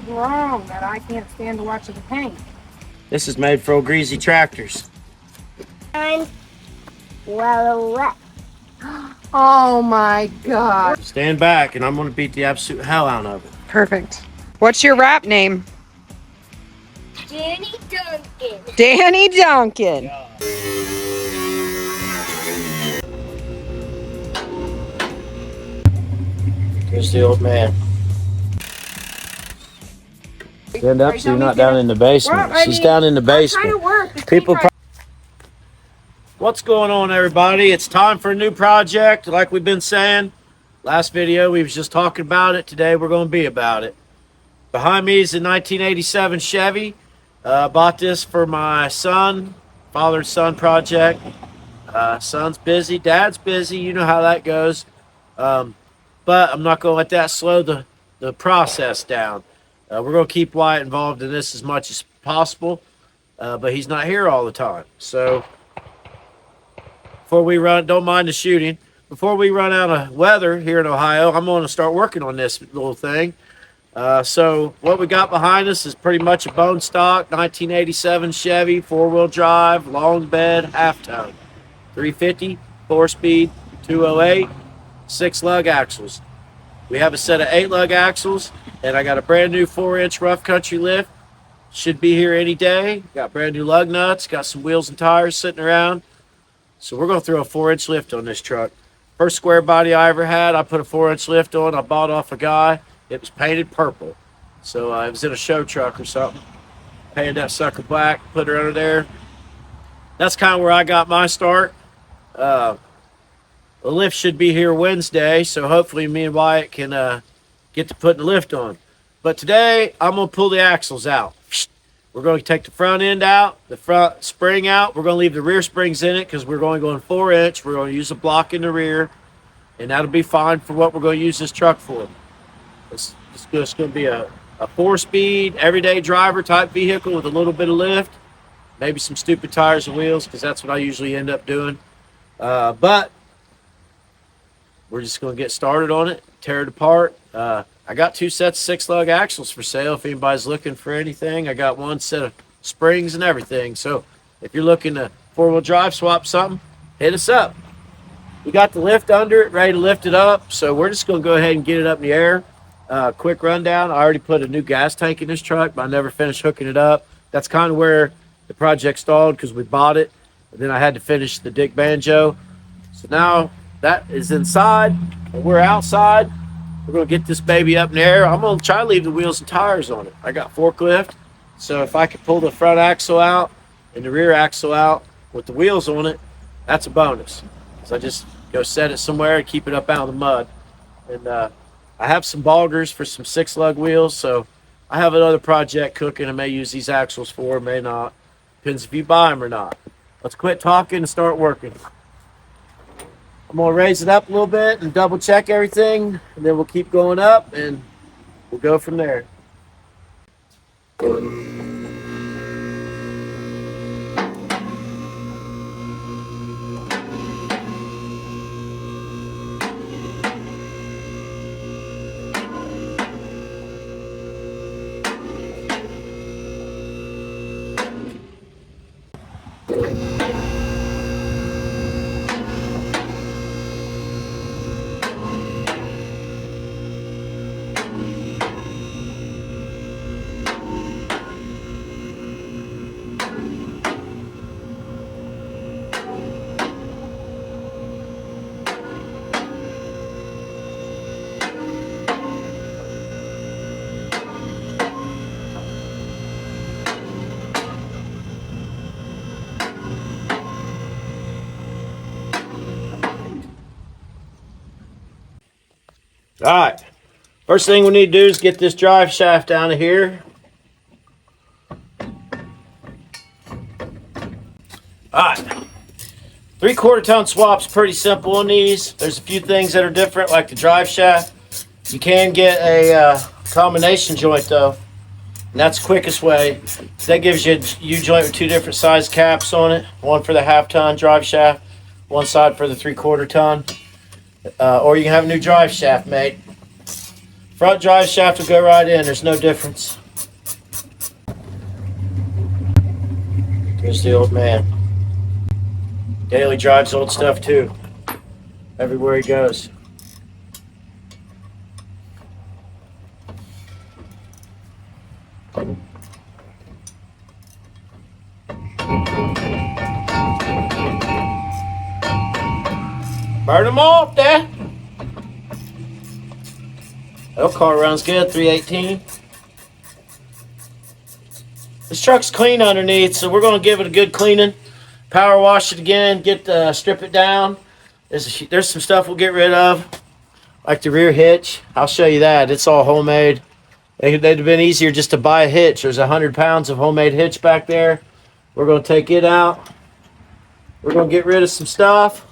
wrong that I can't stand to watch the paint? This is made for old greasy tractors. And well wet. Oh my God. Stand back and I'm gonna beat the absolute hell out of it. Perfect. What's your rap name? Danny Duncan. Danny Duncan. Here's the old man. Stand up so you're not down in the basement. She's down in the basement. What's going on, everybody? It's time for a new project, like we've been saying. Last video we was just talking about it. Today we're going to be about it. Behind me is a 1987 Chevy. Bought this for my son, father and son project. Son's busy, dad's busy. You know how that goes. But I'm not going to let that slow the process down. We're going to keep Wyatt involved in this as much as possible. But he's not here all the time. So before we run, don't mind the shooting. Before we run out of weather here in Ohio, I'm going to start working on this little thing. So what we got behind us is pretty much a bone stock 1987 Chevy 4-wheel drive, long bed, half-tone, 350, 4-speed, 208, 6-lug axles. We have a set of 8-lug axles, and I got a brand new 4-inch rough country lift. Should be here any day. Got brand new lug nuts, got some wheels and tires sitting around. So we're going to throw a 4-inch lift on this truck. First square body I ever had, I put a 4-inch lift on. I bought off a guy. It was painted purple. So it was in a show truck or something. Painted that sucker black, put her under there. That's kind of where I got my start. The lift should be here Wednesday, so hopefully me and Wyatt can get to putting the lift on. But today, I'm going to pull the axles out. We're going to take the front end out, the front spring out. We're going to leave the rear springs in it because we're going 4-inch. We're going to use a block in the rear, and that'll be fine for what we're going to use this truck for. It's just going to be a 4-speed, everyday driver type vehicle with a little bit of lift, maybe some stupid tires and wheels because that's what I usually end up doing. But we're just going to get started on it, tear it apart. I got 2 sets of 6-lug axles for sale if anybody's looking for anything. I got 1 set of springs and everything. So if you're looking to 4-wheel drive swap something, hit us up. We got the lift under it, ready to lift it up. So we're just going to go ahead and get it up in the air. Quick rundown. I already put a new gas tank in this truck, but I never finished hooking it up. That's kind of where the project stalled because we bought it. And then I had to finish the Dick Banjo. So now that is inside and we're outside. We're going to get this baby up in the air. I'm going to try to leave the wheels and tires on it. I got forklift, so if I could pull the front axle out and the rear axle out with the wheels on it, that's a bonus. So I just go set it somewhere and keep it up out of the mud. And I have some boggers for some 6-lug wheels, so I have another project cooking. I may use these axles for, may not. Depends if you buy them or not. Let's quit talking and start working. I'm going to raise it up a little bit and double check everything, and then we'll keep going up and we'll go from there. All right, first thing we need to do is get this drive shaft down of here. All right, 3/4 ton swap's pretty simple on these. There's a few things that are different, like the drive shaft. You can get a combination joint though, and that's the quickest way. That gives you a U-joint with 2 different size caps on it, one for the half-ton drive shaft, one side for the 3/4 ton. Or you can have a new drive shaft made. Front drive shaft will go right in. There's no difference. Here's the old man. Daily drives old stuff too. Everywhere he goes. Burn them off there. That car runs good, 318. This truck's clean underneath, so we're going to give it a good cleaning. Power wash it again, strip it down. There's some stuff we'll get rid of, like the rear hitch. I'll show you that. It's all homemade. They'd have been easier just to buy a hitch. There's 100 pounds of homemade hitch back there. We're going to take it out. We're going to get rid of some stuff.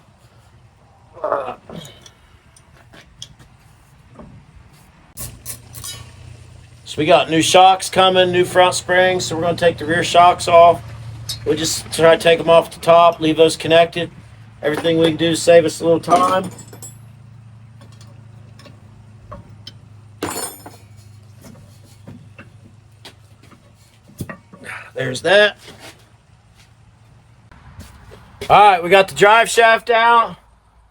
So we got new shocks coming, new front springs. So we're going to take the rear shocks off. We'll just try to take them off the top, leave those connected. Everything we can do to save us a little time. There's that. All right, we got the drive shaft out.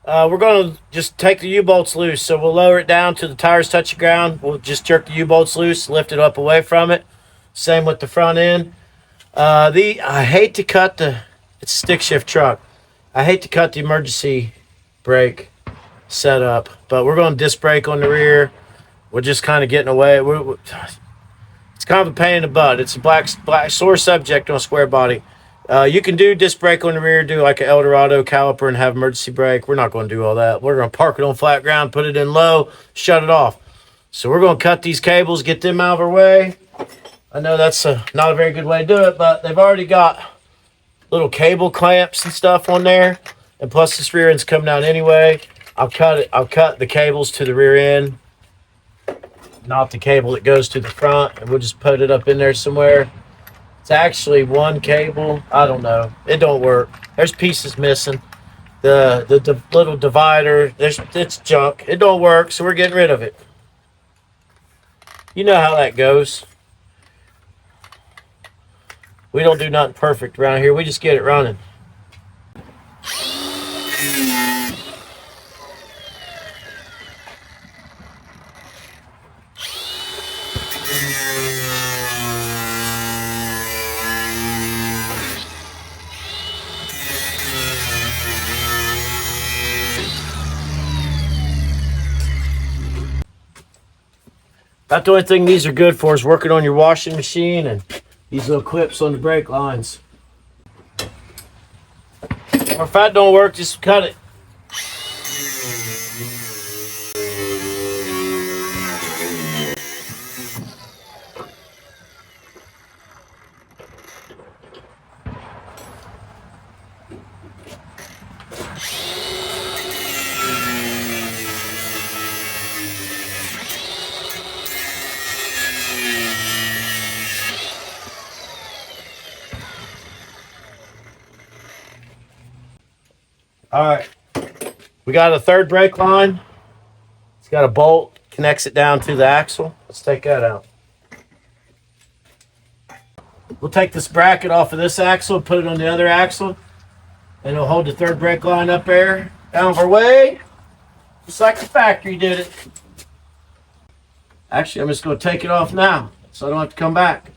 We're going to just take the U-bolts loose. So we'll lower it down till the tires touch the ground. We'll just jerk the U-bolts loose, lift it up away from it. Same with the front end. I hate to cut it's a stick shift truck. I hate to cut the emergency brake setup, but we're going to disc brake on the rear. We're just kind of getting away. It's kind of a pain in the butt. It's a black sore subject on a square body. You can do disc brake on the rear, do like an Eldorado caliper and have emergency brake. We're not going to do all that. We're going to park it on flat ground, put it in low, shut it off. So we're going to cut these cables, get them out of our way. I know that's not a very good way to do it, but they've already got little cable clamps and stuff on there. And plus this rear end's coming out anyway. I'll cut the cables to the rear end, not the cable that goes to the front, and we'll just put it up in there somewhere. It's actually one cable. I don't know. It don't work. There's pieces missing. The little divider, it's junk. It don't work, so we're getting rid of it. You know how that goes. We don't do nothing perfect around here. We just get it running. About the only thing these are good for is working on your washing machine and these little clips on the brake lines. Or if that don't work, just cut it. All right, we got a third brake line. It's got a bolt, connects it down to the axle. Let's take that out. We'll take this bracket off of this axle, put it on the other axle, and it'll hold the third brake line up there, out of our way, just like the factory did it. Actually, I'm just going to take it off now, so I don't have to come back.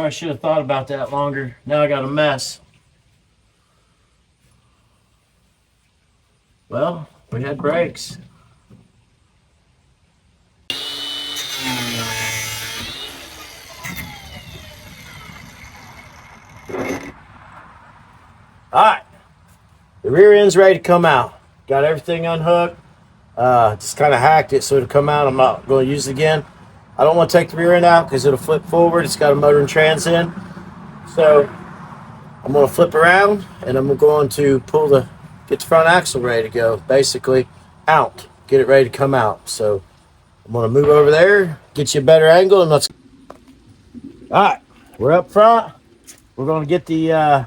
I should have thought about that longer. Now I got a mess. Well, we had brakes. Alright. The rear end's ready to come out. Got everything unhooked. Just kind of hacked it so it'll come out. I'm not going to use it again. I don't want to take the rear end out because it'll flip forward. It's got a motor and trans in. So I'm going to flip around and I'm going to get the front axle ready to go. Basically out. Get it ready to come out. So I'm gonna move over there, get you a better angle, and let's. All right, we're up front. We're gonna get the.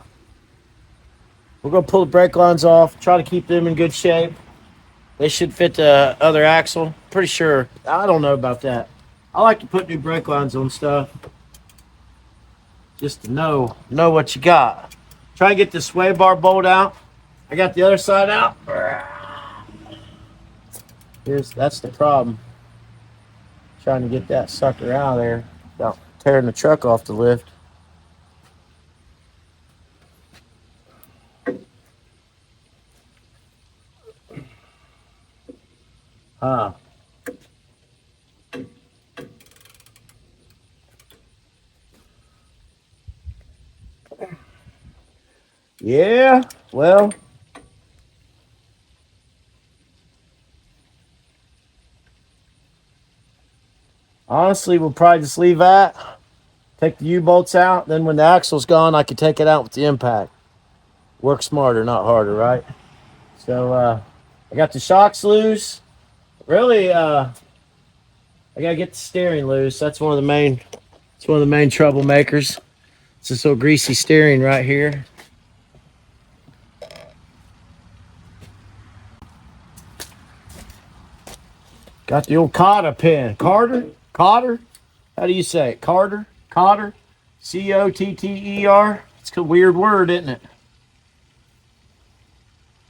We're gonna pull the brake lines off. Try to keep them in good shape. They should fit the other axle. Pretty sure. I don't know about that. I like to put new brake lines on stuff just to know what you got. Try and get the sway bar bolt out. I got the other side out. That's the problem. Trying to get that sucker out of there without tearing the truck off the lift. Huh. Yeah, well. Honestly, we'll probably just leave that. Take the U-bolts out. Then when the axle's gone, I can take it out with the impact. Work smarter, not harder, right? So I got the shocks loose. Really, I gotta get the steering loose. That's one of the main troublemakers. It's this little greasy steering right here. Got the old cotter pin. Cotter? How do you say it? Cotter? Cotter? It's a weird word, isn't it?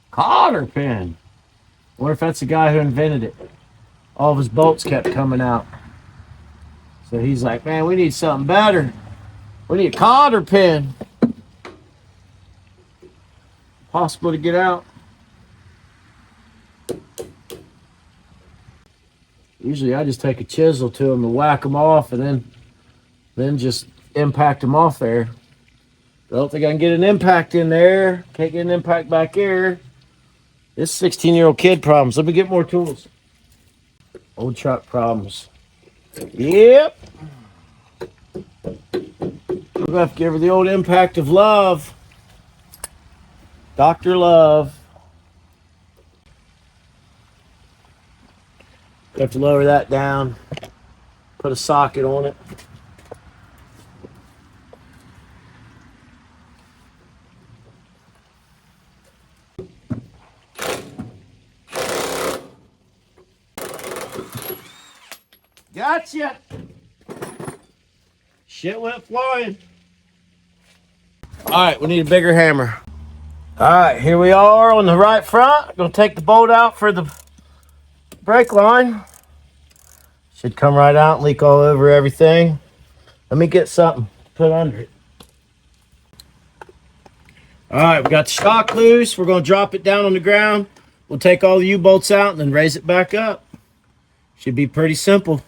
Cotter pin. Wonder if that's the guy who invented it. All of his bolts kept coming out. So he's like, man, we need something better. We need a cotter pin. Possible to get out. Usually I just take a chisel to them and whack them off and then just impact them off there. I don't think I can get an impact in there. Can't get an impact back here. This 16-year-old kid problems. Let me get more tools. Old truck problems. Yep. We're going to have to give her the old impact of love. Dr. Love. You have to lower that down. Put a socket on it. Gotcha. Shit went flying. All right, we need a bigger hammer. All right, here we are on the right front. Gonna take the bolt out for the brake line. Should come right out and leak all over everything. Let me get something to put under it. All right, we got the shock loose. We're gonna drop it down on the ground. We'll take all the U-bolts out and then raise it back up. Should be pretty simple.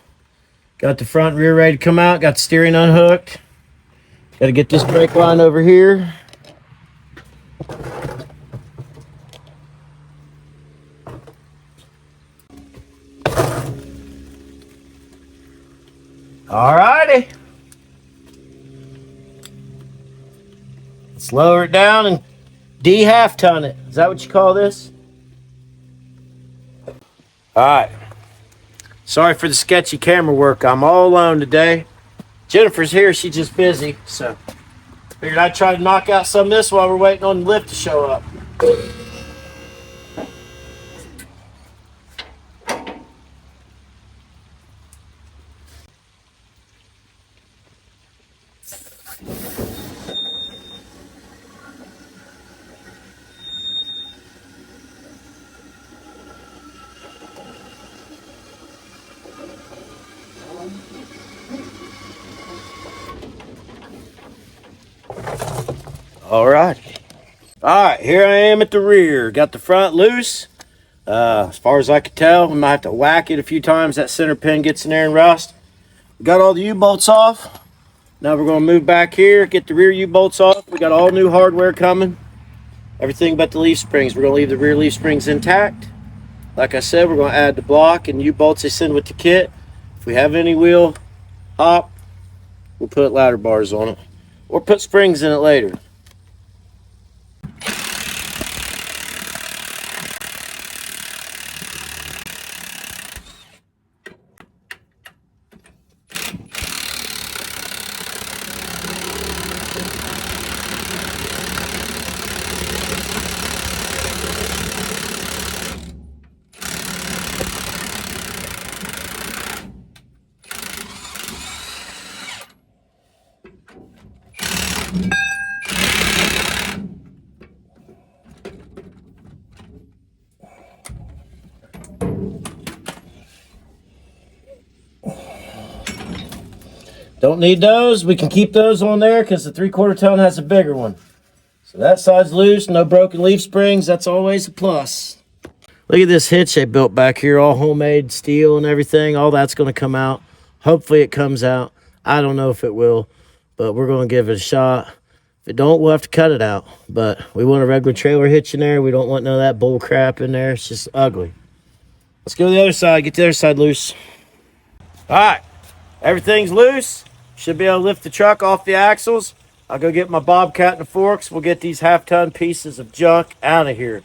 Got the front and rear ready to come out. Got the steering unhooked. Got to get this brake line over here. All righty. Let's lower it down and D-half ton it. Is that what you call this? All right. Sorry for the sketchy camera work. I'm all alone today. Jennifer's here. She's just busy. So figured I'd try to knock out some of this while we're waiting on the lift to show up. All right. All right, here I am at the rear. Got the front loose. As far as I can tell, I might have to whack it a few times. That center pin gets in there and rust. Got all the U-bolts off. Now we're going to move back here, get the rear U-bolts off. We got all new hardware coming. Everything but the leaf springs. We're going to leave the rear leaf springs intact. Like I said, we're going to add the block and U-bolts they send with the kit. If we have any wheel hop, we'll put ladder bars on it. Or put springs in it later. Don't need those. We can keep those on there because the 3/4 ton has a bigger one. So that side's loose, no broken leaf springs. That's always a plus. Look at this hitch they built back here, all homemade steel and everything. All that's going to come out. Hopefully it comes out. I don't know if it will, but we're going to give it a shot. If it don't, we'll have to cut it out. But we want a regular trailer hitch in there. We don't want none of that bull crap in there. It's just ugly. Let's go to the other side. Get the other side loose. All right. Everything's loose. Should be able to lift the truck off the axles. I'll go get my bobcat and the forks. We'll get these half-ton pieces of junk out of here.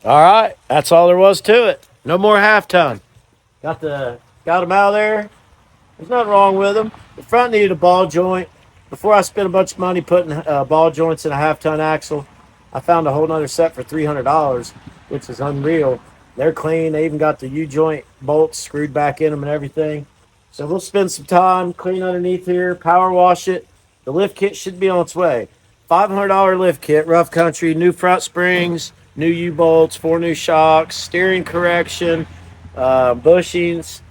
All right, that's all there was to it. No more half-ton. Got them out of there. There's nothing wrong with them. The front needed a ball joint. Before I spent a bunch of money putting ball joints in a half-ton axle, I found a whole nother set for $300, which is unreal. They're clean. They even got the U-joint bolts screwed back in them and everything. So we'll spend some time, clean underneath here, power wash it. The lift kit should be on its way. $500 lift kit, rough country, new front springs, new U-bolts, 4 new shocks, steering correction, bushings,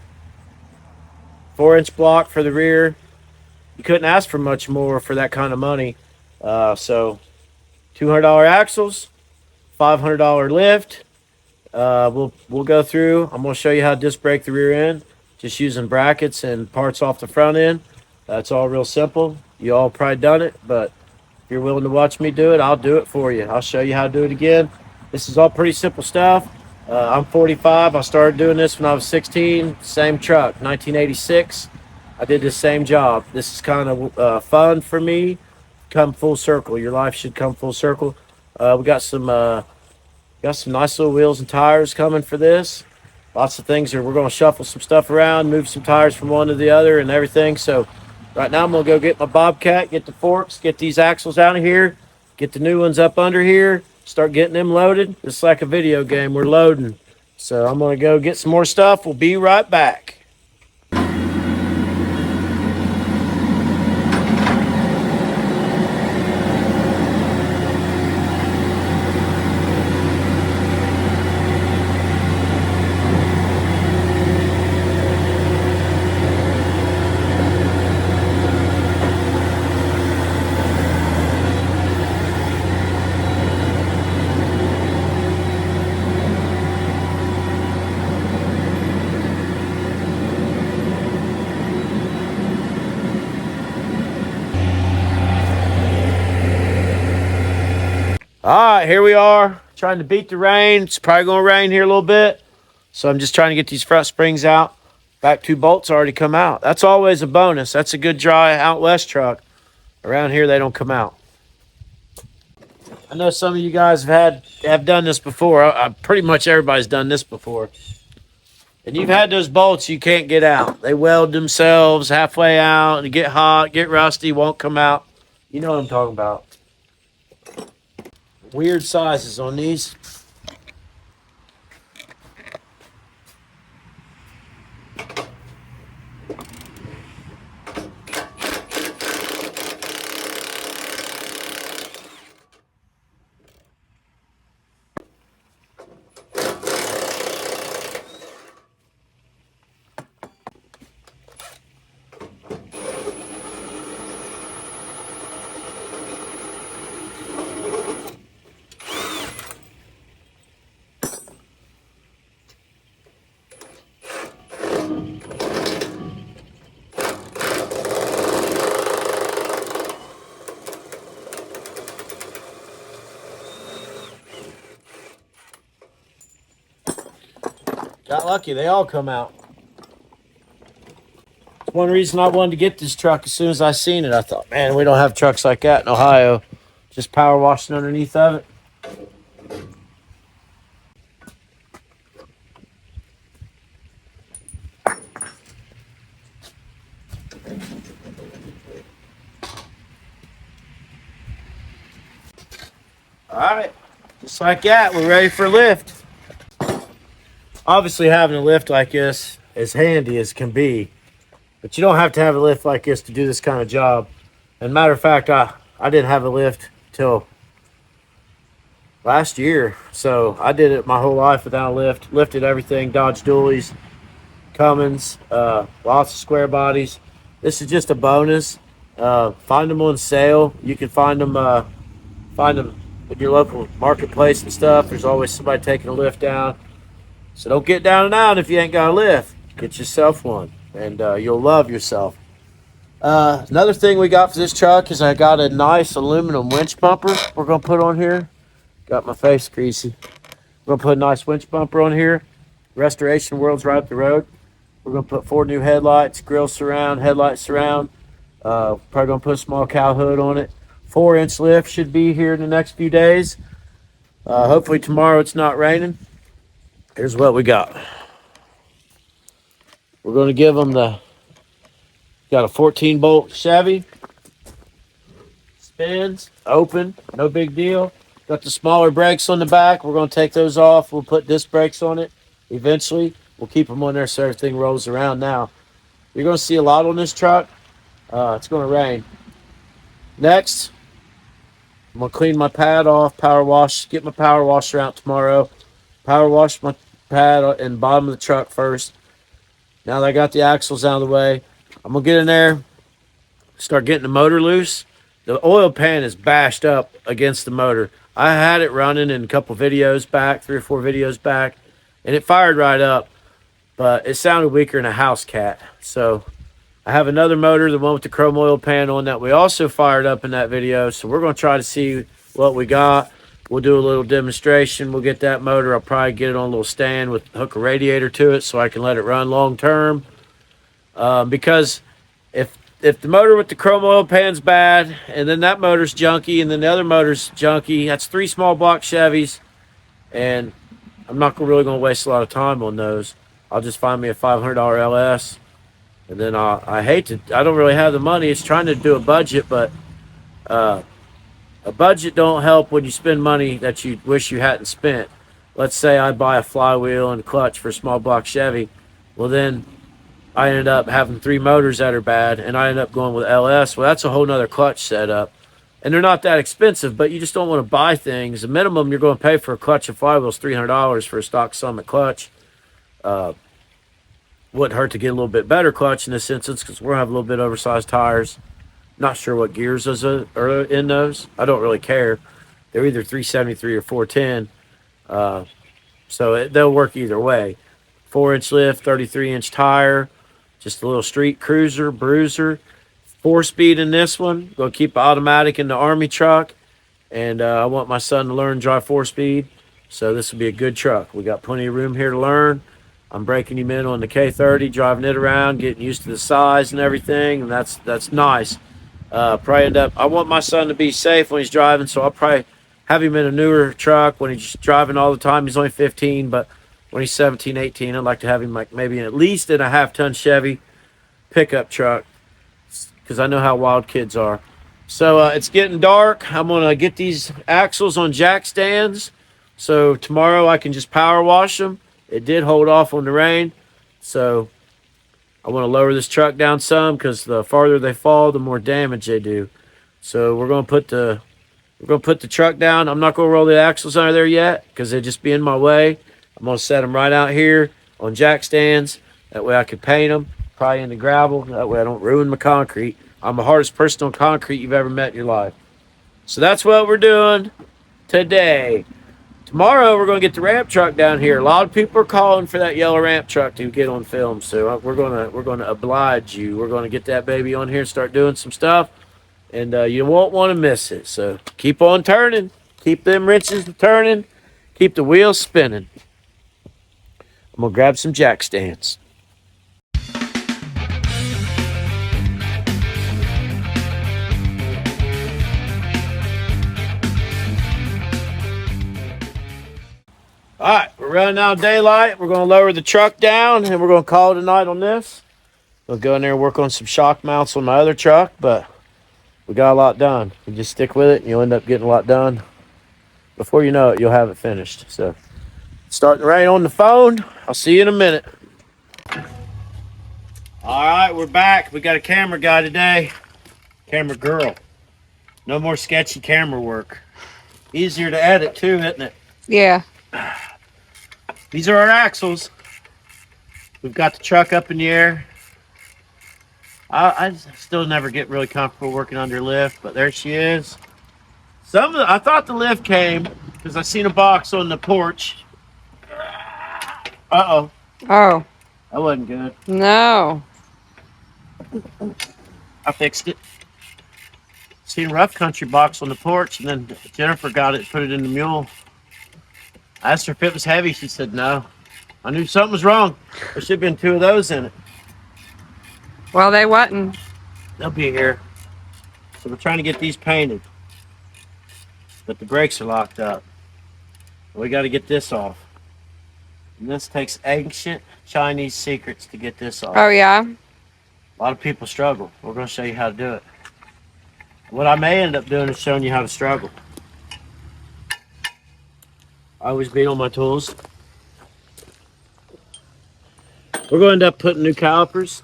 4-inch block for the rear. You couldn't ask for much more for that kind of money. So $200 axles, $500 lift. We'll go through. I'm going to show you how to disc brake the rear end, just using brackets and parts off the front end. That's all real simple. You all probably done it, but if you're willing to watch me do it, I'll do it for you. I'll show you how to do it again. This is all pretty simple stuff. I'm 45. I started doing this when I was 16. Same truck, 1986. I did the same job. This is kind of fun for me. Come full circle. Your life should come full circle. We got some nice little wheels and tires coming for this. Lots of things here. We're going to shuffle some stuff around, move some tires from one to the other and everything. So right now I'm going to go get my bobcat, get the forks, get these axles out of here, get the new ones up under here, start getting them loaded. It's like a video game. We're loading. So I'm going to go get some more stuff. We'll be right back. All right, here we are, trying to beat the rain. It's probably going to rain here a little bit. So I'm just trying to get these front springs out. Back 2 bolts already come out. That's always a bonus. That's a good dry out west truck. Around here, they don't come out. I know some of you guys have done this before. Pretty much everybody's done this before. And you've had those bolts you can't get out. They weld themselves halfway out and get hot, get rusty, won't come out. You know what I'm talking about. Weird sizes on these. Got lucky. They all come out. It's one reason I wanted to get this truck as soon as I seen it. I thought, man, we don't have trucks like that in Ohio. Just power washing underneath of it. All right, just like that, we're ready for a lift. Obviously, having a lift like this is handy as can be, but you don't have to have a lift like this to do this kind of job. And matter of fact, I didn't have a lift till last year, so I did it my whole life without a lift. Lifted everything, Dodge dualies, Cummins, lots of square bodies. This is just a bonus. Find them on sale. You can find them at your local marketplace and stuff. There's always somebody taking a lift down. So don't get down and out if you ain't got a lift. Get yourself one, and you'll love yourself. Another thing we got for this truck is I got a nice aluminum winch bumper we're going to put on here. Got my face greasy. We're going to put a nice winch bumper on here. Restoration World's right up the road. We're going to put 4 new headlights, grill surround, headlight surround. Probably going to put a small cow hood on it. 4-inch lift should be here in the next few days. Hopefully tomorrow it's not raining. Here's what we got. We're going to give them got a 14-bolt Chevy. Spins, open, no big deal. Got the smaller brakes on the back. We're going to take those off. We'll put disc brakes on it eventually. We'll keep them on there so everything rolls around now. You're going to see a lot on this truck. It's going to rain. Next, I'm going to clean my pad off, power wash, get my power washer out tomorrow. Power wash my pad in the bottom of the truck first. Now that I got the axles out of the way, I'm going to get in there, start getting the motor loose. The oil pan is bashed up against the motor. I had it running in a couple videos back, 3 or 4 videos back, and it fired right up, but it sounded weaker than a house cat. So I have another motor, the one with the chrome oil pan on, that we also fired up in that video. So we're going to try to see what we got. We'll do a little demonstration. We'll get that motor. I'll probably get it on a little stand with hook a radiator to it so I can let it run long term. Because if the motor with the chrome oil pan's bad, and then that motor's junky, and then the other motor's junky, that's 3 small block Chevys, and I'm not really going to waste a lot of time on those. I'll just find me a $500 LS. And then I don't really have the money. It's trying to do a budget, but a budget don't help when you spend money that you wish you hadn't spent. Let's say I buy a flywheel and a clutch for a small block Chevy. Well, then I ended up having 3 motors that are bad, and I ended up going with LS. Well, that's a whole nother clutch setup. And they're not that expensive, but you just don't want to buy things. The minimum you're going to pay for a clutch and flywheel is $300 for a stock Summit clutch. Wouldn't hurt to get a little bit better clutch in this instance because we're going to have a little bit oversized tires. Not sure what gears are in those. I don't really care. They're either 373 or 410. So they'll work either way. 4-inch lift, 33-inch tire, just a little street cruiser, bruiser. 4-speed in this one. Going to keep automatic in the Army truck. And I want my son to learn to drive 4-speed. So this will be a good truck. We got plenty of room here to learn. I'm breaking him in on the K30, driving it around, getting used to the size and everything, and that's nice. Probably end up. I want my son to be safe when he's driving, so I'll probably have him in a newer truck when he's driving all the time. He's only 15, but when he's 17, 18, I'd like to have him like maybe at least in a half-ton Chevy pickup truck, because I know how wild kids are. So it's getting dark. I'm gonna get these axles on jack stands, so tomorrow I can just power wash them. It did hold off on the rain, so I want to lower this truck down some because the farther they fall, the more damage they do. So we're gonna put the truck down. I'm not gonna roll the axles under there yet because they just be in my way. I'm gonna set them right out here on jack stands. That way I can paint them, probably in the gravel. That way I don't ruin my concrete. I'm the hardest person on concrete you've ever met in your life. So that's what we're doing today. Tomorrow we're going to get the ramp truck down here. A lot of people are calling for that yellow ramp truck to get on film, so we're going to oblige you. We're going to get that baby on here and start doing some stuff, and you won't want to miss it. So keep on turning, keep them wrenches turning, keep the wheels spinning. I'm I'm gonna grab some jack stands. All right, we're running out of daylight. We're gonna lower the truck down and we're gonna call it a night on this. We'll go in there and work on some shock mounts on my other truck, but we got a lot done. You just stick with it and you'll end up getting a lot done. Before you know it, you'll have it finished. So, starting to rain on the phone. I'll see you in a minute. All right, we're back. We got a camera guy today. Camera girl. No more sketchy camera work. Easier to edit too, isn't it? Yeah. These are our axles. We've got the truck up in the air. I still never get really comfortable working under lift, but there she is. I thought the lift came because I seen a box on the porch. Uh-oh. Oh, That wasn't good. no. I fixed it. Seen a rough country box on the porch, and then Jennifer got it and put it in the mule. I asked her if it was heavy. She said no. I knew something was wrong. There should have been 2 of those in it. Well, they wasn't. They'll be here. So we're trying to get these painted. But the brakes are locked up. We got to get this off. And this takes ancient Chinese secrets to get this off. Oh, yeah? A lot of people struggle. We're going to show you how to do it. What I may end up doing is showing you how to struggle. I always beat on my tools. We're going to end up putting new calipers,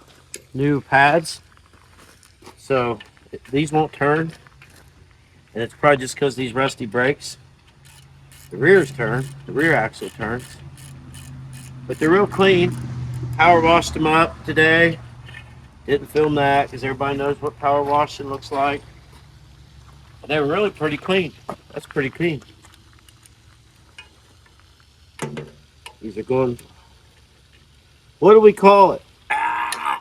new pads. So these won't turn. And it's probably just because these rusty brakes. The rears turn. The rear axle turns. But they're real clean. Power washed them up today. Didn't film that because everybody knows what power washing looks like. But they were really pretty clean. That's pretty clean. These are going... What do we call it? I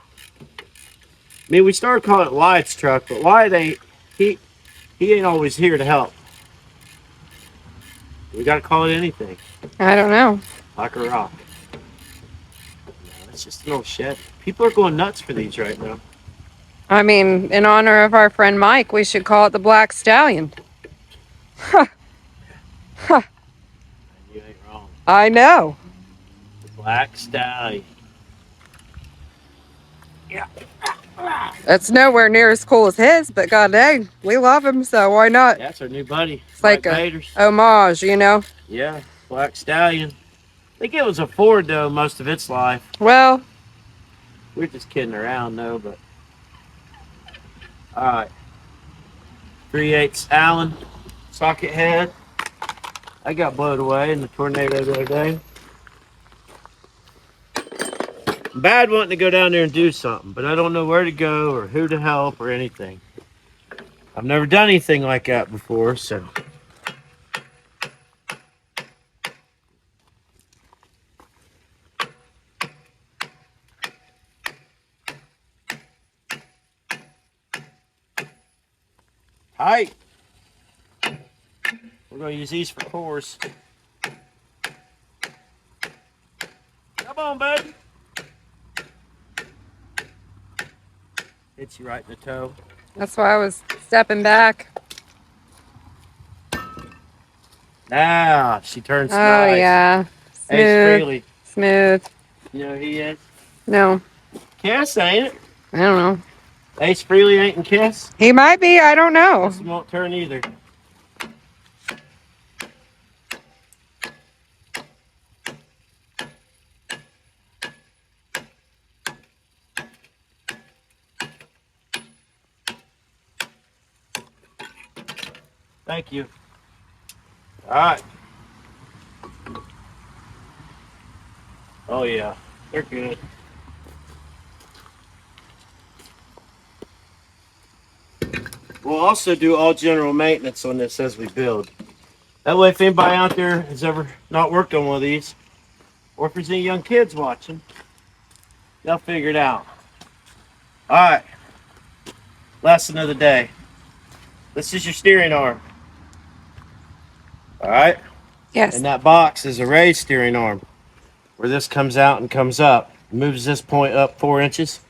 mean, we started calling it Wyatt's truck, but Wyatt he ain't always here to help. We gotta call it anything. I don't know. Like a rock. No, it's just an old shed. People are going nuts for these right now. I mean, in honor of our friend Mike, we should call it the Black Stallion. Huh. Huh. You ain't wrong. I know. The Black Stallion. Yeah. It's nowhere near as cool as his, but god dang, we love him, so why not? That's our new buddy. It's like a homage, you know? Yeah, Black Stallion. I think it was a Ford, though, most of its life. Well, We're just kidding around, though, but... Alright. 3/8 Allen socket head. I got blown away in the tornado the other day. I'm bad wanting to go down there and do something, but I don't know where to go or who to help or anything. I've never done anything like that before, so... Tight. We're going to use these for cores. Come on, bud. Hits you right in the toe. that's why I was stepping back. Now she turns Oh, nice. yeah. Ace Smooth. Frehley. Smooth. You know who he is? No, Kiss, ain't it? I don't know. Ace Frehley ain't in Kiss? He might be, I don't know. He won't turn either. Thank you. All right. Oh, yeah. They're good. We'll also do all general maintenance on this as we build. That way, if anybody out there has ever not worked on one of these, or if there's any young kids watching, they'll figure it out. All right. Lesson of the day. This is your steering arm. All right? Yes. And that box is a raised steering arm. where this comes out and comes up, moves this point up 4 inches.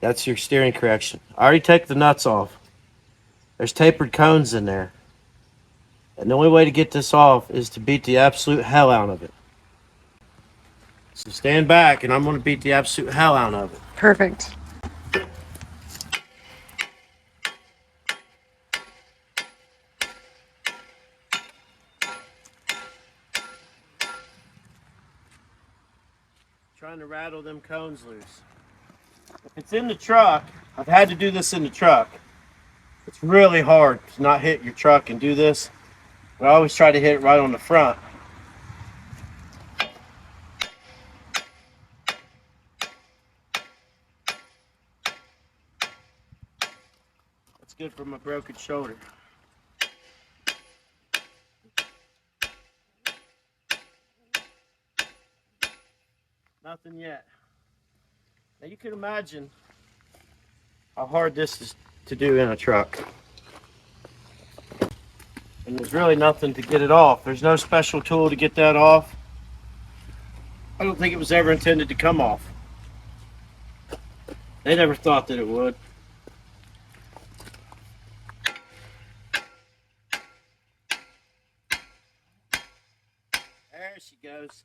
That's your steering correction. I already take the nuts off. There's tapered cones in there. And the only way to get this off is to beat the absolute hell out of it. So stand back and I'm going to beat the absolute hell out of it. Perfect. Trying to rattle them cones loose. If it's in the truck, I've had to do this in the truck. It's really hard to not hit your truck and do this. But I always try to hit it right on the front. That's good for my broken shoulder. Nothing yet. Now you can imagine how hard this is to do in a truck. And there's really nothing to get it off. There's no special tool to get that off. I don't think it was ever intended to come off. They never thought that it would. There she goes.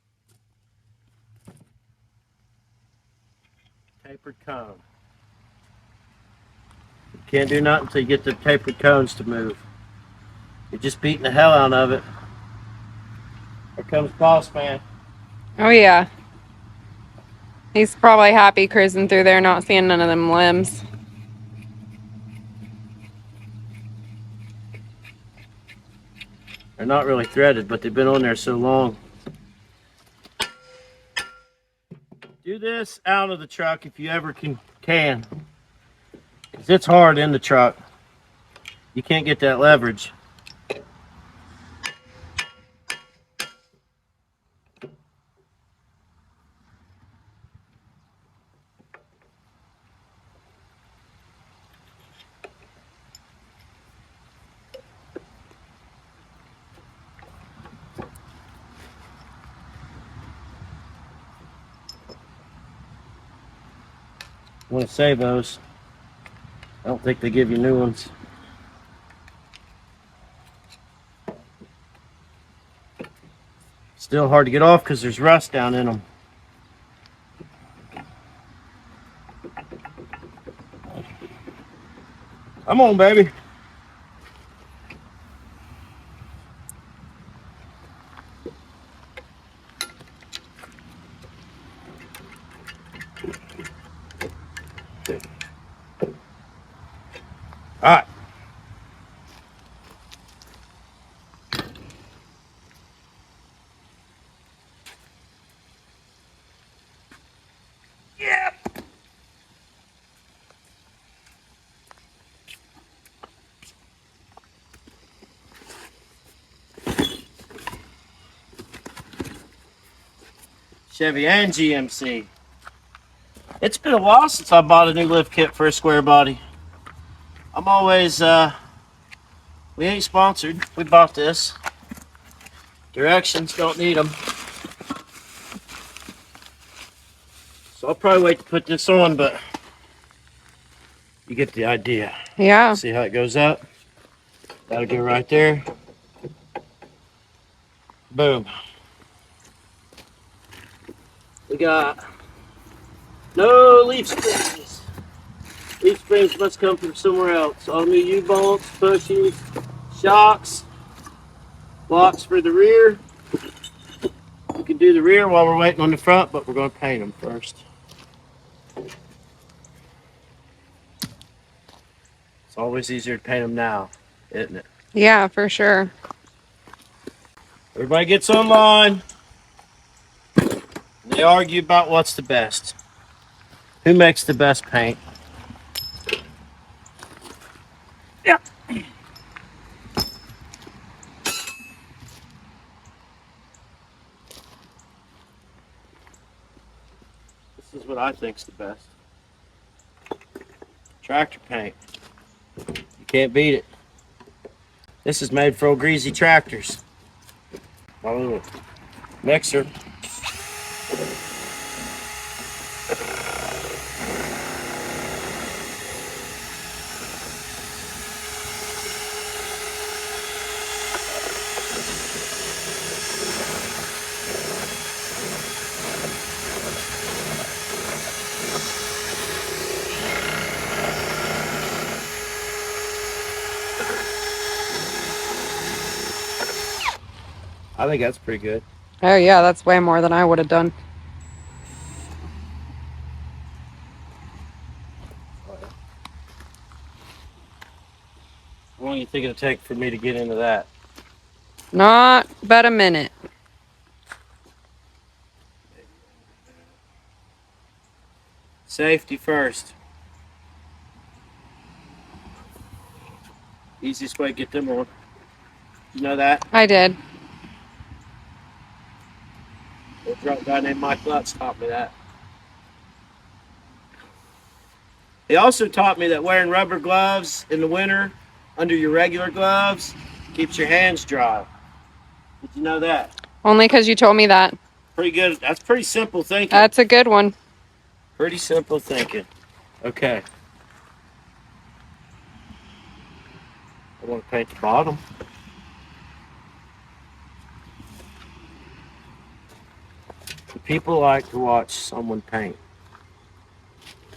Tapered cone. You can't do nothing until you get the tapered cones to move. You're just beating the hell out of it. Here comes Boss Man. Oh yeah. He's probably happy cruising through there, not seeing none of them limbs. They're not really threaded, but they've been on there so long. Do this out of the truck if you ever can. Because it's hard in the truck. You can't get that leverage. I want to save those. I don't think they give you new ones. Still hard to get off because there's rust down in them. Come on, baby. All right. Yep. Chevy and GMC. It's been a while since I bought a new lift kit for a square body. I'm always, we ain't sponsored. We bought this. Directions, don't need them. So I'll probably wait to put this on, but you get the idea. Yeah. See how it goes up? That'll go right there. Boom. We got no leaf springs. Leaf springs must come from somewhere else. All new U-bolts, bushings, shocks, blocks for the rear. We can do the rear while we're waiting on the front, but we're going to paint them first. It's always easier to paint them now, isn't it? Yeah, for sure. Everybody gets online. They argue about what's the best. Who makes the best paint? Yeah. This is what I think's the best. Tractor paint. You can't beat it. This is made for old greasy tractors. My little mixer. I think that's pretty good. Oh yeah, that's way more than I would have done. How long do you think it'll take for me to get into that? Not but a minute. Safety first. Easiest way to get them on. You know that? I did. A drunk guy named Mike Lutz taught me that. He also taught me that wearing rubber gloves in the winter under your regular gloves keeps your hands dry. Did you know that? Only because you told me that. Pretty good. That's pretty simple thinking. That's a good one. Pretty simple thinking. Okay. I want to paint the bottom. The people like to watch someone paint.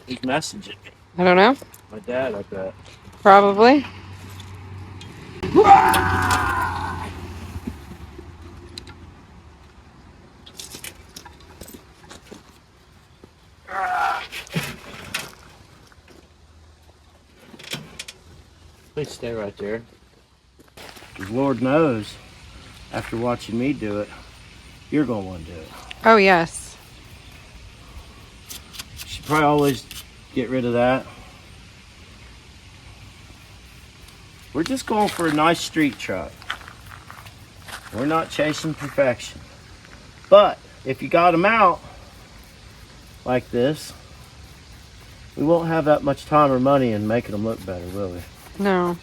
He's messaging me. I don't know. My dad, I bet. Probably. Please stay right there. 'Cause Lord knows, after watching me do it, you're going to want to do it. Oh yes. You should probably always get rid of that. We're just going for a nice street truck. We're not chasing perfection. But if you got them out like this, we won't have that much time or money in making them look better, will we? No.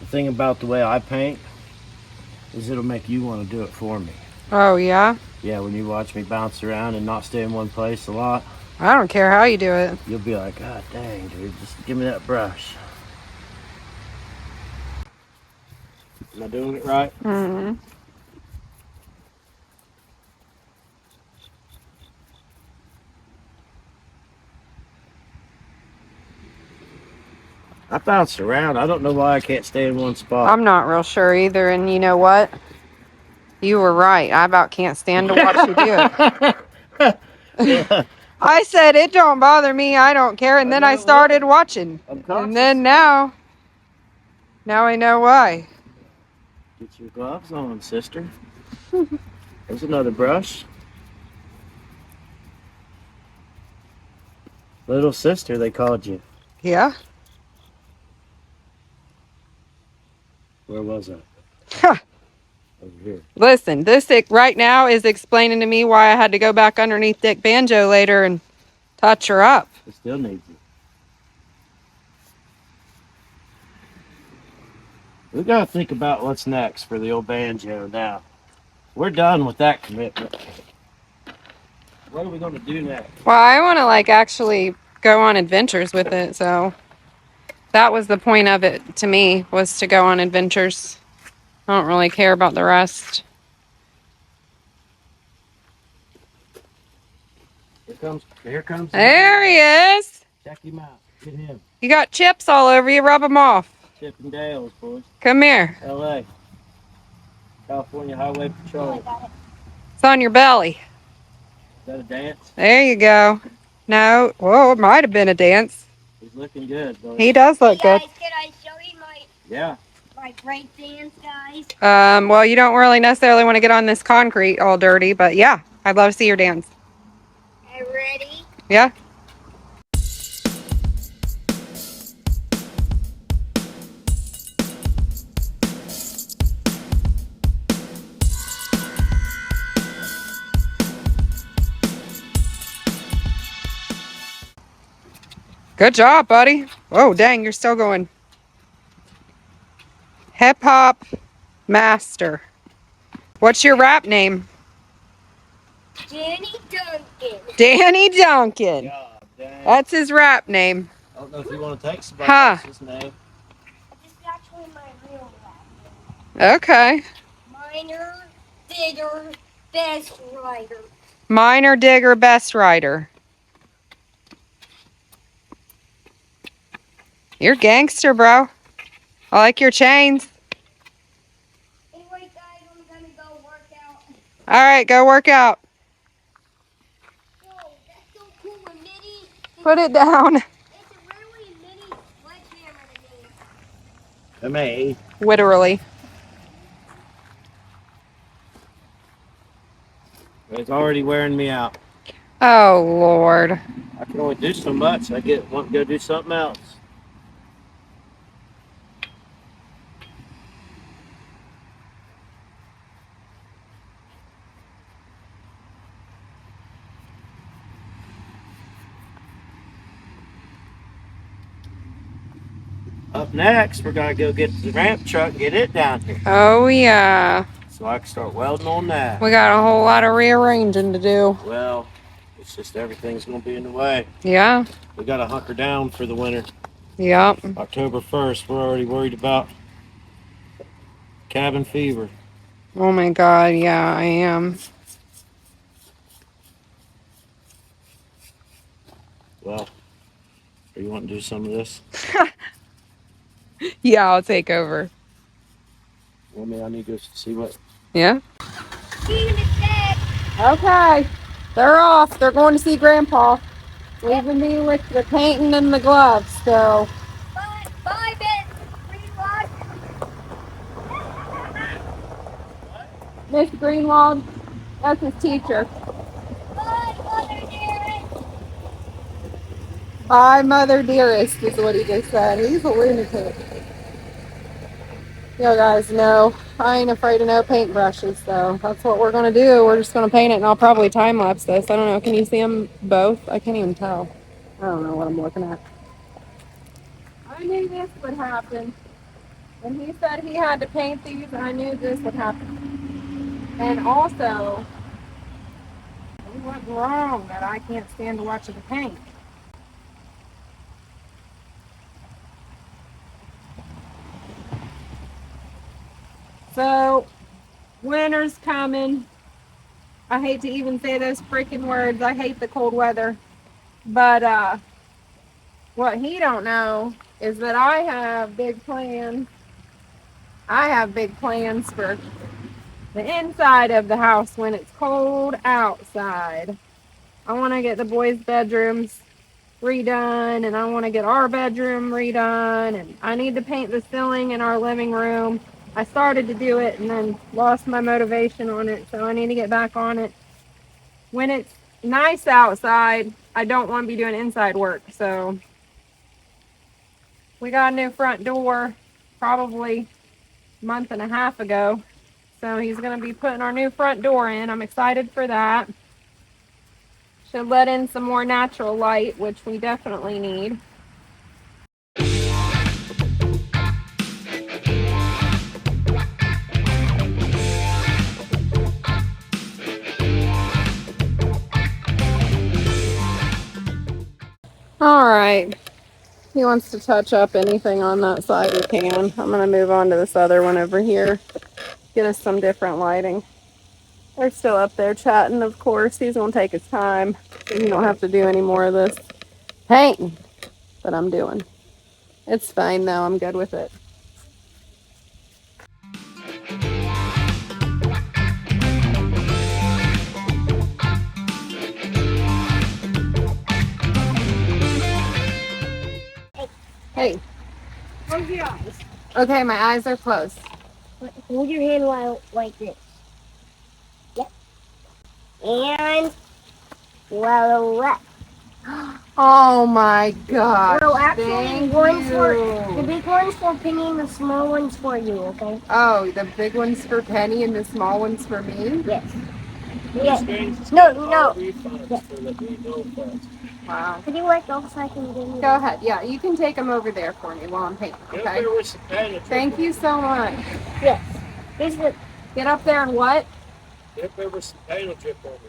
The thing about the way I paint is it'll make you want to do it for me. Oh yeah? Yeah, when you watch me bounce around and not stay in one place a lot, I don't care how you do it. you'll be like, God dang, dude, just give me that brush. Am I doing it right? Mm-hmm. I bounce around. I don't know why I can't stay in one spot. I'm not real sure either, and you know what? You were right. I about can't stand to watch you do it. I said it don't bother me. I don't care, and then I started watching, and then now I know why. Get your gloves on, sister. There's another brush. Little sister, they called you. Yeah. Where was I? Over here. Listen, this right now is explaining to me why I had to go back underneath Dick Banjo later and touch her up. It still needs it. We gotta think about what's next for the old banjo now. We're done with that commitment. What are we gonna do next? Well, I want to actually go on adventures with it, so that was the point of it to me, was to go on adventures. I don't really care about the rest. Here comes. There he is. Check him out. Get him. You got chips all over you. Rub them off. Chip and Dale's, boys. Come here. LA. California Highway Patrol. It's on your belly. Is that a dance? There you go. No. Whoa, it might have been a dance. He's looking good, boy. He does look good. Guys, can I show you my break dance, guys? Well, you don't really necessarily want to get on this concrete all dirty, but yeah, I'd love to see your dance. Are you ready? Yeah. Good job, buddy. Oh, dang, you're still going. Hip hop master. What's your rap name? Danny Duncan. Danny Duncan. God dang. That's his rap name. I don't know if you want to take somebody Huh. else's name. This is actually my real rap. Okay. Minor, digger, best rider. Miner, digger, best rider. You're gangster, bro. I like your chains. Anyway, guys, I'm gonna go work out. All right, go work out. Whoa, that's so cool, a mini. Put it down. It's a really mini sledgehammer to me. To me. Literally. It's already wearing me out. Oh, Lord. I can only do so much. I want to go do something else. Up next, we're going to go get the ramp truck and get it down here. Oh, yeah. So I can start welding on that. We got a whole lot of rearranging to do. Well, it's just everything's going to be in the way. Yeah. We got to hunker down for the winter. Yep. October 1st, we're already worried about cabin fever. Oh, my God. Yeah, I am. Well, are you wanting to do some of this? Yeah, I'll take over. Well, I need to go see what. Yeah? See you in the shed. Okay. They're off. They're going to see Grandpa. Leaving me with the painting and the gloves, so. Bye, Ben. Greenwood. Miss Greenwald, that's his teacher. Bye, Mother Dearest. Bye, Mother Dearest, is what he just said. He's a lunatic. You guys know, I ain't afraid of no paintbrushes, so that's what we're going to do. We're just going to paint it, and I'll probably time-lapse this. I don't know. Can you see them both? I can't even tell. I don't know what I'm looking at. I knew this would happen. When he said he had to paint these, I knew this would happen. And also, it wasn't wrong that I can't stand to watch the paint. So, winter's coming. I hate to even say those freaking words. I hate the cold weather. But what he don't know is that I have big plans. I have big plans for the inside of the house when it's cold outside. I want to get the boys' bedrooms redone, and I want to get our bedroom redone, and I need to paint the ceiling in our living room. I started to do it and then lost my motivation on it, so I need to get back on it. When it's nice outside, I don't want to be doing inside work, so we got a new front door probably a month and a half ago, so he's going to be putting our new front door in. I'm excited for that. Should let in some more natural light, which we definitely need. All right. He wants to touch up anything on that side, we can. I'm going to move on to this other one over here. Get us some different lighting. They're still up there chatting, of course. He's going to take his time. So you don't have to do any more of this painting that I'm doing. It's fine, though. I'm good with it. Hey. Close your eyes. Okay, my eyes are closed. Hold your hand like this. Yep. And voila. Oh my God. Well, actually, Thank one's you. for the big one's for Penny and the small one's for you. Okay? Oh, the big one's for Penny and the small one's for me? Yes. Yes. No. Wow. Could you let go so I can get you? Go ahead. Yeah, you can take them over there for me while I'm painting. Okay. Thank you so much. Yes. Here's the. Get up there and what? If there was some paint will drip over.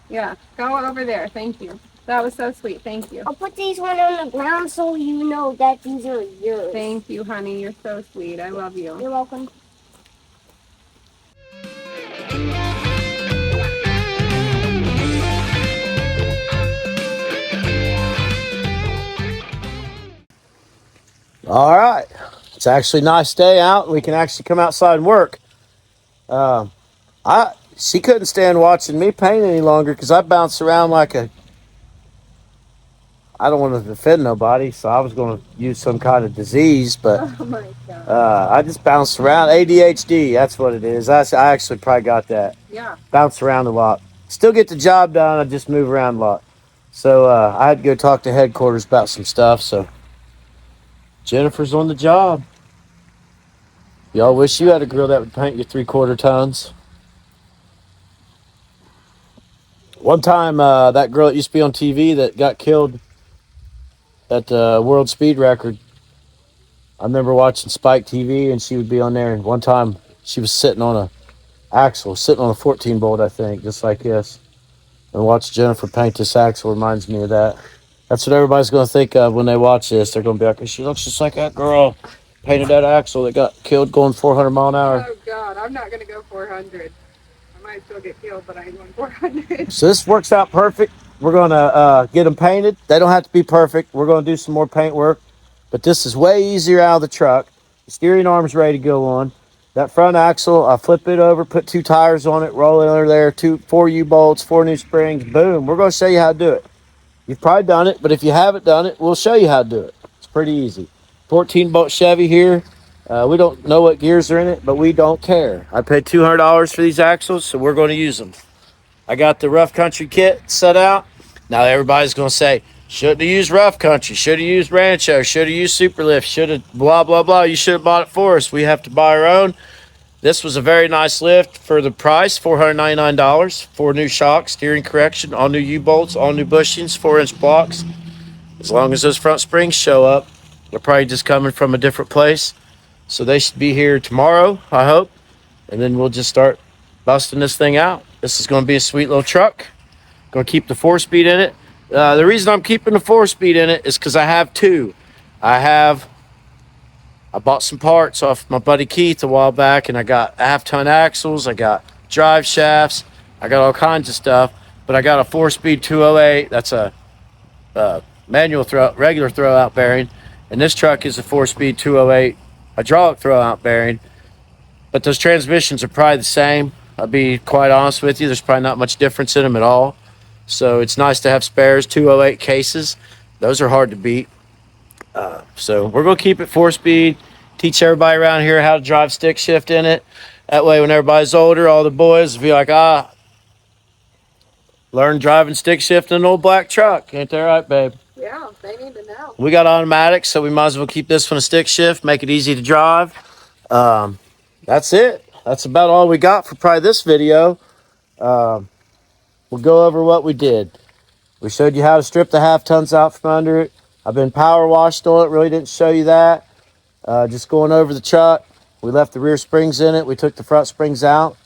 Yeah, go over there. Thank you. That was so sweet. Thank you. I'll put these one on the ground so you know that these are yours. Thank you, honey. You're so sweet. I love you. You're welcome. All right. It's actually a nice day out. We can actually come outside and work. She couldn't stand watching me paint any longer because I bounced around like a. I don't want to offend nobody, so I was going to use some kind of disease, but Oh my God. I just bounced around. ADHD, that's what it is. I actually probably got that. Yeah. Bounce around a lot. Still get the job done. I just move around a lot. So I had to go talk to headquarters about some stuff. So Jennifer's on the job. Y'all wish you had a girl that would paint you 3/4 tons. One time, that girl that used to be on TV that got killed at the world speed record, I remember watching Spike TV and she would be on there. And one time she was sitting on a axle, sitting on a 14 bolt, I think, just like this. And watch Jennifer paint this axle reminds me of that. That's what everybody's going to think of when they watch this. They're going to be like, she looks just like that girl painted that axle that got killed going 400 mile an hour. Oh God, I'm not gonna go 400. I might still get killed, but I ain't going 400. So this works out perfect. We're going to get them painted. They don't have to be perfect. We're going to do some more paint work. But this is way easier out of the truck. The steering arm's ready to go on. That front axle, I flip it over, put 2 tires on it, roll it under there, 4 U-bolts, 4 new springs, boom. We're going to show you how to do it. You've probably done it, but if you haven't done it, we'll show you how to do it. It's pretty easy. 14-bolt Chevy here. We don't know what gears are in it, but we don't care. I paid $200 for these axles, so we're going to use them. I got the Rough Country kit set out. Now everybody's going to say, shouldn't have used Rough Country, should have used Rancho, should have used Superlift, should have blah, blah, blah. You should have bought it for us. We have to buy our own. This was a very nice lift for the price, $499. 4 new shocks, steering correction, all new U-bolts, all new bushings, 4-inch blocks. As long as those front springs show up, they're probably just coming from a different place. So they should be here tomorrow, I hope. And then we'll just start busting this thing out. This is going to be a sweet little truck. Going to keep the 4-speed in it. The reason I'm keeping the 4-speed in it is because I have 2. I bought some parts off my buddy Keith a while back, and I got half-ton axles, I got drive shafts, I got all kinds of stuff, but I got a 4-speed 208. That's a manual regular throw-out bearing, and this truck is a 4-speed 208 hydraulic throw-out bearing, but those transmissions are probably the same. I'll be quite honest with you, there's probably not much difference in them at all, so it's nice to have spares 208 cases. Those are hard to beat. So we're going to keep it 4-speed, teach everybody around here how to drive stick shift in it. That way when everybody's older, all the boys will be like, learn driving stick shift in an old black truck. Ain't that right, babe? Yeah, they need to know. We got automatics, so we might as well keep this one a stick shift, make it easy to drive. That's it. That's about all we got for probably this video. We'll go over what we did. We showed you how to strip the half-tons out from under it. I've been power washed on it. Really didn't show you that. Just going over the truck. We left the rear springs in it. We took the front springs out.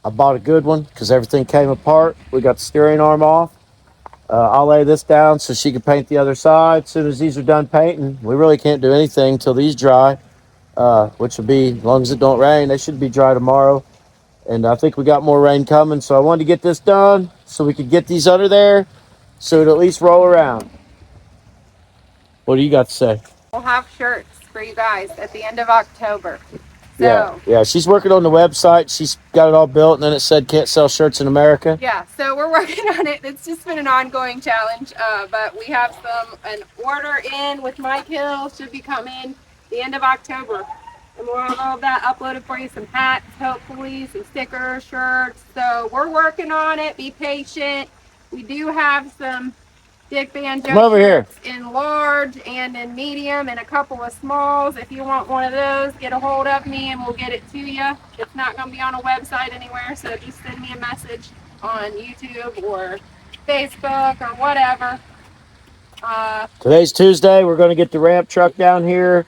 I bought a good one because everything came apart. We got the steering arm off. I'll lay this down so she can paint the other side. As soon as these are done painting, we really can't do anything until these dry, which will be, as long as it don't rain, they should be dry tomorrow. And I think we got more rain coming, so I wanted to get this done so we could get these under there so it'll at least roll around. What do you got to say? We'll have shirts for you guys at the end of October. So, yeah, she's working on the website. She's got it all built, and then it said can't sell shirts in America. Yeah, so we're working on it. It's just been an ongoing challenge, but we have an order in with Mike Hill. Should be coming the end of October. And we'll have all of that uploaded for you, some hats, hopefully, some stickers, shirts. So we're working on it. Be patient. We do have some Dick Banjo Come over here. in large and in medium and a couple of smalls. If you want one of those, get a hold of me and we'll get it to you. It's not going to be on a website anywhere, so just send me a message on YouTube or Facebook or whatever. Today's Tuesday. We're going to get the ramp truck down here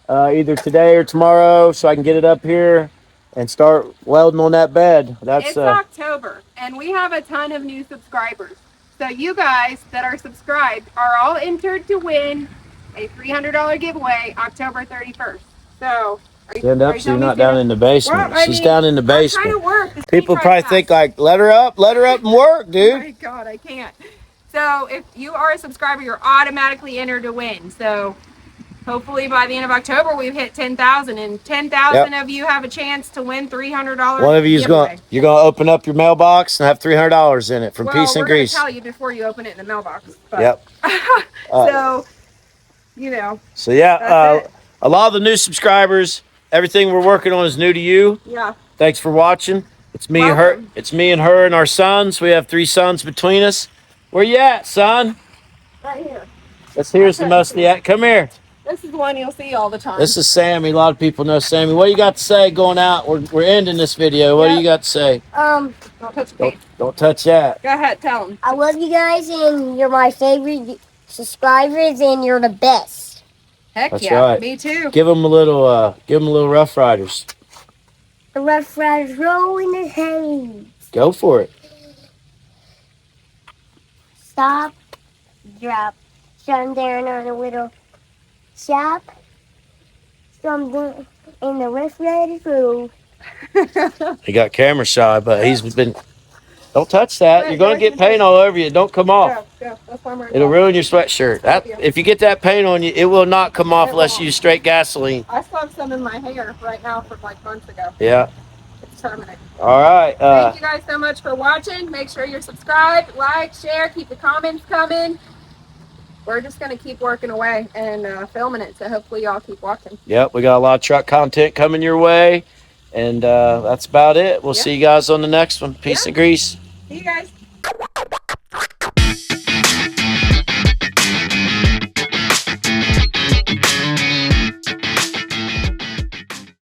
either today or tomorrow so I can get it up here and start welding on that bed. It's October, and we have a ton of new subscribers. So you guys that are subscribed are all entered to win a $300 giveaway October 31st. So stand up so you're not down in the basement. Well, She's down in the basement. I'm trying to work. People probably think like, let her up and work, dude. Oh my God, I can't. So if you are a subscriber, you're automatically entered to win. So hopefully by the end of October we've hit 10,000, and 10,000 of you have a chance to win $300. One of you're gonna open up your mailbox and have $300 in it from Piece and Grease. We're gonna tell you before you open it in the mailbox. But, yep. So, you know. So yeah, a lot of the new subscribers, everything we're working on is new to you. Yeah. Thanks for watching. It's me and her. It's me and her and our sons. We have 3 sons between us. Where you at, son? Right here. Here's the most yet. Come here. This is one you'll see all the time. This is Sammy. A lot of people know Sammy. What do you got to say going out? We're ending this video. What do you got to say? Don't touch the paint. Don't touch that. Go ahead, tell them. I love you guys, and you're my favorite subscribers, and you're the best. Heck That's yeah, right. Me too. Give them a little Rough Riders. The Rough Riders rolling his hands. Go for it. Stop, drop, some down on a little shop, some down in the Rough Riders road. He got camera shy, but he's been. Don't touch that. You're gonna get paint all over you. Don't come off. It'll ruin your sweatshirt. If you get that paint on you, it will not come off unless you use straight gasoline. I still have some in my hair right now from like months ago. Yeah. It's permanent. All right. Thank you guys so much for watching. Make sure you're subscribed, like, share, keep the comments coming. We're just going to keep working away and filming it, so hopefully y'all keep watching. Yep, we got a lot of truck content coming your way, and that's about it. We'll see you guys on the next one. Peace and grease. See you guys.